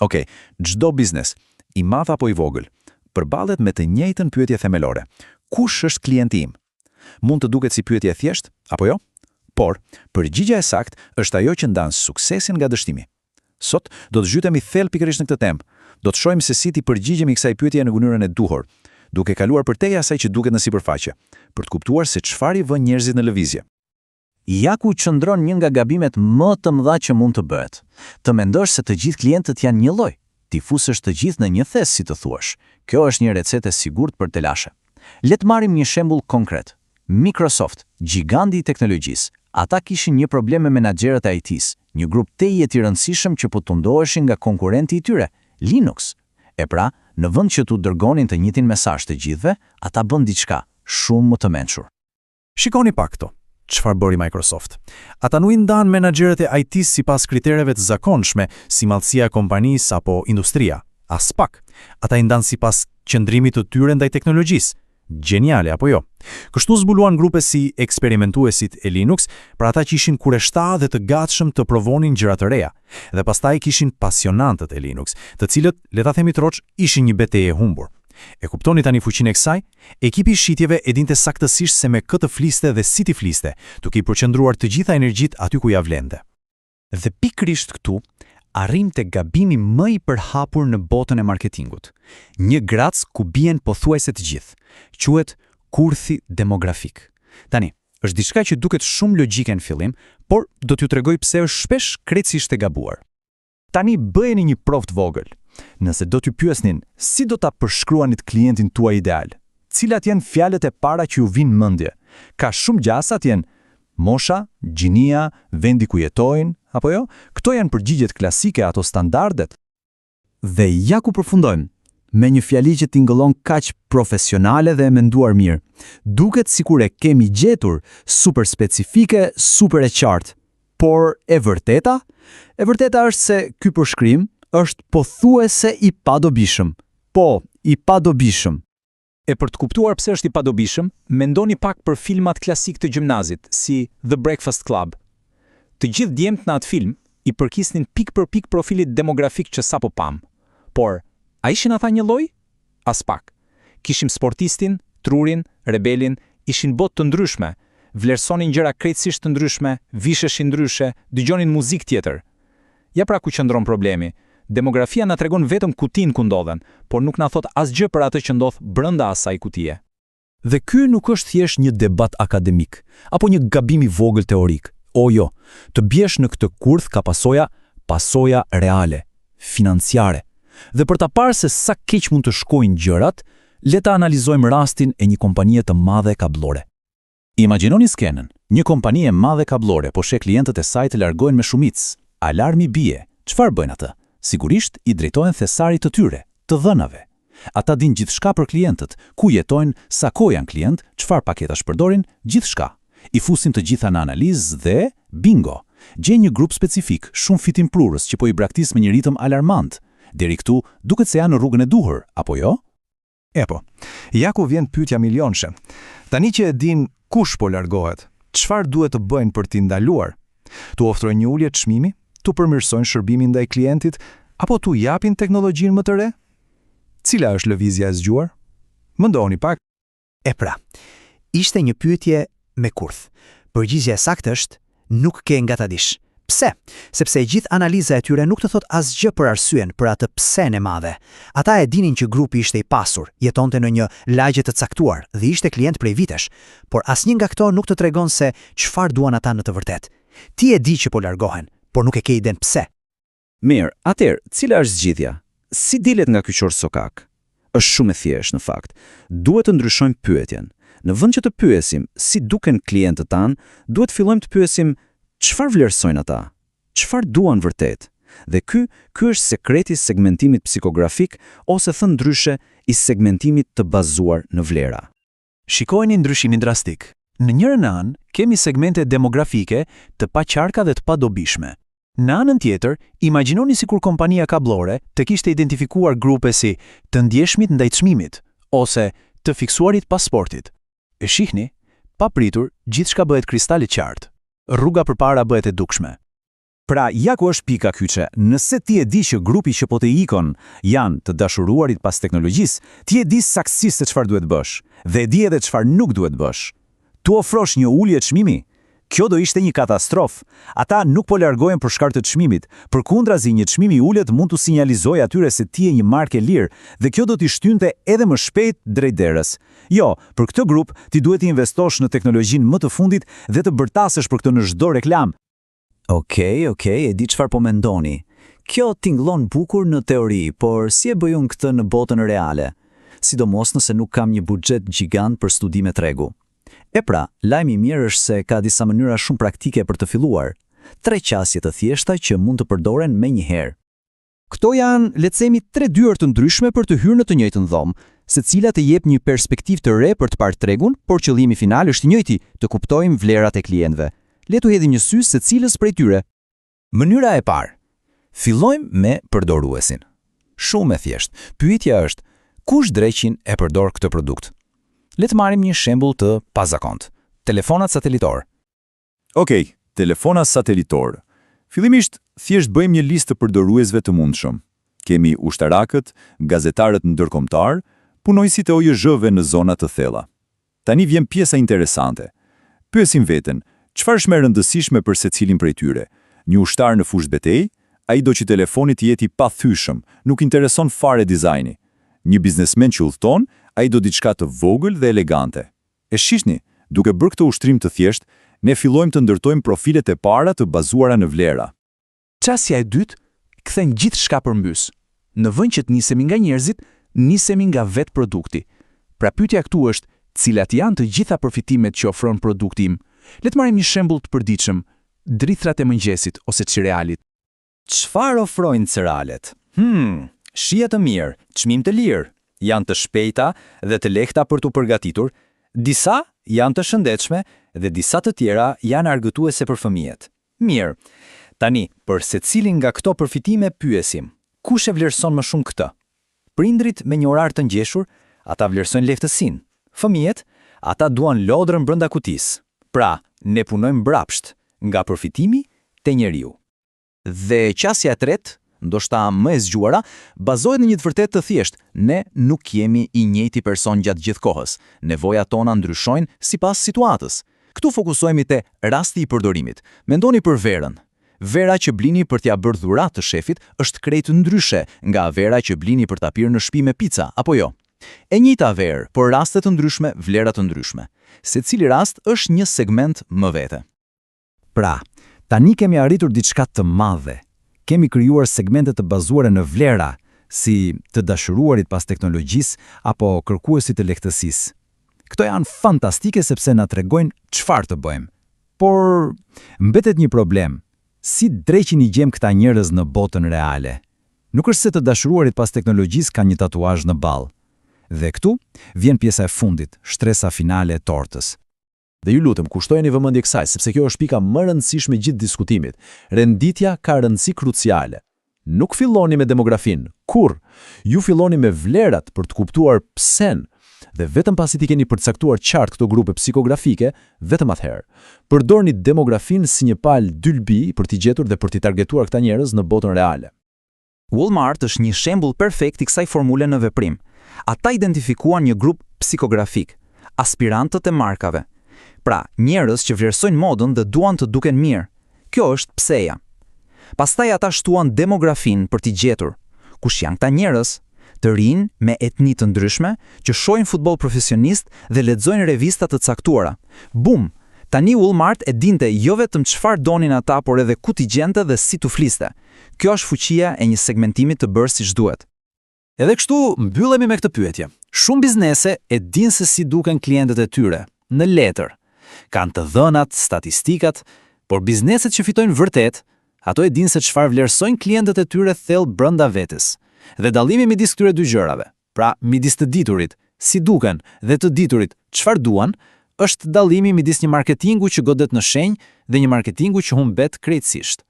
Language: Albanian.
Okej, çdo biznes, i madh apo i vogël, përballet me të njëjtën pyetje themelore. Kush është klienti im? Mund të duket si pyetje e thjeshtë, apo jo? Por, përgjigjja e saktë është ajo që ndan suksesin nga dështimi. Sot do të zhytemi thellë pikërisht në këtë temë. Do të shohim se si ti përgjigjemi kësaj pyetje në mënyrën e duhur, duke kaluar përtej asaj që duket në sipërfaqe, për të kuptuar se çfarë i vën njerëzit në lëvizje. Ja ku qëndron një nga gabimet më të mëdha që mund të bëhet. Të mendosh se të gjithë klientët janë një lloj. Ti fusësh të gjithë në një thes, si të thuash. Kjo është një recetë e sigurt për të lashe. Le të marrim një shembull konkret. Microsoft, giganti i teknologjisë, ata kishin një problem me menaxherët e IT-s, një grup teje i rëndësishëm që po tundoheshin nga konkurrenti i tyre, Linux. E pra, në vend që t'u dërgonin të njëjtin mesazh të gjithëve, ata bën diçka shumë më të mençur. Shikoni pak këto. Çfarë bëri Microsoft? Ata nuk i ndan menaxherët e IT-s sipas kritereve të zakonshme, si madhësia e kompanisë apo industria. As pak. Ata i ndan sipas qëndrimit të tyre ndaj teknologjisë. Geniale, apo jo? Kështu zbuluan grupe si eksperimentuesit e Linux, për ata që ishin kureshta dhe të gatshëm të provonin gjëra të reja. Dhe pastaj kishin pasionantët e Linux, të cilët, le ta themi troç, ishin një betejë e humbur. E kuptoni tani fuqinë e kësaj? Ekipi i shitjeve e dinte saktësisht se me këtë fliste dhe si ti fliste, duke i përqendruar të gjitha energjitë aty ku ja vlente. Dhe pikërisht këtu arrim te gabimi më i përhapur në botën e marketingut. Një grac ku bien pothuajse të gjithë. Quhet kurthi demografik. Tani, është diçka që duket shumë logjike në fillim, por do t'ju tregoj pse është shpesh krejtësisht e gabuar. Tani bëjeni një provë të vogël. Nëse do t'ju pyesnin si do ta përshkruanit klientin tuaj ideal, cilat janë fjalët e para që ju vinë mendje? Ka shumë gjasat janë mosha, gjinia, vendi ku jetojnë, apo jo? Këto janë përgjigjet klasike, ato standardet. Dhe ja ku përfundojmë, me një fjali që tingëllon kaq profesionale dhe e menduar mirë. Duket sikur e kemi gjetur, super specifike, super e qartë. Por e vërteta? E vërteta është se ky përshkrim është pothuajse i padobishëm. Po, i padobishëm. E për të kuptuar pse është i padobishëm, mendoni pak për filmat klasik të gjimnazit, si The Breakfast Club. Të gjithë djemtë në atë film i përkisnin pik për pik profilit demografik që sapo pam. Por, a ishin ata një lloj? As pak. Kishim sportistin, trurin, rebelin, ishin botë të ndryshme, vlerësonin gjëra krejtësisht të ndryshme, visheshin ndryshe, dëgjonin muzikë tjetër. Ja pra ku qëndron problemi. Demografia na tregon vetëm kutinë ku ndodhen, por nuk na thot asgjë për atë që ndodh brenda asaj kutie. Dhe ky nuk është thjesht një debat akademik, apo një gabim i vogël teorik. O jo, të biesh në këtë kurth ka pasoja reale, financiare. Dhe për ta parë se sa keq mund të shkojnë gjërat, le ta analizojmë rastin e një kompanie të madhe kablore. Imagjinoni skenën, një kompani e madhe kablore po sheh klientët e saj të largohen me shumicë. Alarmi bie. Çfarë bëjnë ata? Sigurisht i drejtohen thesarit të tyre, të dhënave. Ata din gjithçka për klientët, ku jetojnë, sa kohë janë klient, çfarë paketash përdorin, gjithçka. I fusin të gjitha në analizë dhe bingo. Gjejnë një grup specifik, shumë fitimprurës që po i braktis me një ritëm alarmant. Deri këtu duket se janë në rrugën e duhur, apo jo? Po, ja ku vjen pyetja milionshë. Tani që e din kush po largohet, çfarë duhet të bëjnë për t'i ndaluar? Tu ofrojnë një ulje çmimi? Tu përmirësojnë shërbimin ndaj klientit, apo tu japin teknologjinë më të re? Cila është lëvizja e zgjuar? Mendoni pak. E pra, ishte një pyetje me kurth. Përgjigjja e saktë është nuk ke nga ta dish. Pse? Sepse e gjithë analiza e tyre nuk të thot asgjë për arsyen, për atë psen e madhe. Ata e dinin që grupi ishte i pasur, jetonte në një lagje të caktuar dhe ishte klient prej vitesh, por asnjë nga këto nuk të tregon se çfarë duan ata në të vërtetë. Ti e di që po largohen, por nuk e ke iden pse. Mirë, atëherë, cila është zgjidhja? Si dilet nga ky qor sokak? Është shumë e thjeshtë në fakt. Duhet të ndryshojmë pyetjen. Në vend që të pyesim si duken klientët tanë, duhet fillojmë të pyesim çfarë vlerësojnë ata? Çfarë duan vërtet? Dhe ky është sekreti i segmentimit psikografik ose thënë ndryshe i segmentimit të bazuar në vlera. Shikojeni ndryshimin drastik. Në njërin anë kemi segmente demografike të paqarka dhe të padobishme. Në anën tjetër, imagjinoni sikur kompania kablore të kishte identifikuar grupe si të ndjeshmit ndaj çmimit ose të fiksuarit pasportit. E shihni, papritur, gjithçka bëhet kristale qartë. Rruga përpara bëhet e dukshme. Pra, ja ku është pika kyçe. Nëse ti e di që grupi që po të ikon janë të dashuruarit pas teknologjisë, ti e di saktësisht se çfarë duhet bësh dhe e di edhe çfarë nuk duhet bësh. Tu ofrosh një ulje çmimi. Kjo do ishte një katastrofë. Ata nuk po largohen për shkak të çmimit. Përkundrazi, një çmim i ulët mund t'u sinjalizojë atyre se ti je një markë e lirë dhe kjo do t'i shtynte edhe më shpejt drejt derës. Jo, për këtë grup ti duhet të investosh në teknologjinë më të fundit dhe të bërtasësh për këtë në çdo reklam. Okej, e di çfarë po mendoni. Kjo tingëllon bukur në teori, por si e bëj unë këtë në botën reale? Sidomos nëse nuk kam një buxhet gjigant për studime tregu. E pra, lajmi i mirë është se ka disa mënyra shumë praktike për të filluar. 3 qasje të thjeshta që mund të përdoren menjëherë. Këto janë, le të themi, 3 dyert të ndryshme për të hyrë në të njëjtën dhomë, secila të jep një perspektivë të re për të parë tregun, por qëllimi final është i njëjti, të kuptojmë vlerat e klientëve. Le të hedhim një sy secilës prej tyre. Mënyra e parë. Fillojmë me përdoruesin. Shumë e thjeshtë. Pyetja është, kush dreqin e përdor këtë produkt? Le të marrim një shembull të pazakont. Telefonat satelitor. Okej, telefona satelitor. Fillimisht, thjesht bëjmë një listë të përdoruesve të mundshëm. Kemi ushtarakët, gazetarët ndërkombëtar, punojësit e OJZ-ve në zona të thella. Tani vjen pjesa interesante. Pyesim veten, çfarë është më e rëndësishme për secilin prej tyre? Një ushtar në fushë betejë, ai do që telefoni të jetë i pathyeshëm, nuk intereson fare dizajni. Një biznesmen që udhton, ai do diçka të vogël dhe elegante. E shihni, duke bërë këtë ushtrim të thjeshtë, ne fillojmë të ndërtojmë profilet e para të bazuara në vlera. Çësia e dytë kthen gjithçka përmbys. Në vend që të nisemi nga njerëzit, nisemi nga vetë produkti. Pra pyetja këtu është, cilat janë të gjitha përfitimet që ofron produkti im? Le të marrim një shembull të përditshëm, drithrat e mëngjesit ose cerealit. Çfarë ofrojnë cerealet? Shije të mirë, çmim të lirë, janë të shpejta dhe të lehta për t'u përgatitur, disa janë të shëndetshme dhe disa të tjera janë argëtuese për fëmijët. Mirë, tani, për secilin nga këto përfitime pyesim, kush e vlerëson më shumë këtë? Prindrit me një orar të ngjeshur, ata vlerësojnë lehtësinë. Fëmijët, ata duan lodrën brenda kutisë. Pra, ne punojmë brapsht, nga përfitimi te njeriu. Dhe qasja e tretë, ndoshta më e zgjuara, bazohet në një të vërtetë të thjeshtë. Ne nuk jemi i njëjti person gjatë gjithë kohës. Nevojat tona ndryshojnë sipas situatës. Këtu fokusohemi te rasti i përdorimit. Mendoni për verën. Vera që blini për t'ia bërë dhuratë të shefit është krejt ndryshe nga vera që blini për ta pirë në shtëpi me pica, apo jo? E njëjta verë, por raste të ndryshme, vlera të ndryshme. Secili rast është një segment më vete. Pra, tani kemi arritur diçka të madhe. Kemi krijuar segmente të bazuara në vlera, si të dashuruarit pas teknologjisë apo kërkuesit të lehtësisë. Këto janë fantastike sepse na tregojnë çfarë të bëjmë. Por mbetet një problem. Si dreqin i gjem këta njerëz në botën reale? Nuk është se të dashuruarit pas teknologjisë kanë një tatuazh në ball. Dhe këtu vjen pjesa e fundit, shtresa finale e tortës. Dhe ju lutem, kushtojeni vëmendje kësaj, sepse kjo është pika më e rëndësishme gjithë diskutimit. Renditja ka rëndësi kruciale. Nuk filloni me demografinë, kurrë. Ju filloni me vlerat për të kuptuar psen. Dhe vetëm pasi ti keni përcaktuar qartë këto grupe psikografike, vetëm atëherë. Përdorni demografinë si një palë dylbi për t'i gjetur dhe për t'i targetuar këta njerëz në botën reale. Walmart është një shembull perfekt i kësaj formule në veprim. Ata identifikuan një grup psikografik, aspirantët e markave. Pra, njerëz që vlerësojnë modën dhe duan të duken mirë. Kjo është pseja. Pastaj ata shtuan demografinë për t'i gjetur. Kush janë këta njerëz? Të rinj me etni të ndryshme që shohin futboll profesionist dhe lexojnë revista të caktuara. Bum! Tani Walmart e dinte jo vetëm çfarë donin ata, por edhe ku t'i gjente dhe si t'u fliste. Kjo është fuqia e një segmentimi të bërë siç duhet. Edhe kështu mbyllemi me këtë pyetje. Shumë biznese e dinë se si duken klientët e tyre, në letër. Kanë të dhënat, statistikat, por bizneset që fitojnë vërtet, ato e dinë se çfarë vlerësojnë klientët e tyre thellë brenda vetes. Dhe dallimi midis këtyre dy gjërave, pra midis të diturit, si duken, dhe të diturit, çfarë duan, është dallimi midis një marketingu që godet në shenjë dhe një marketingu që humbet krejtësisht.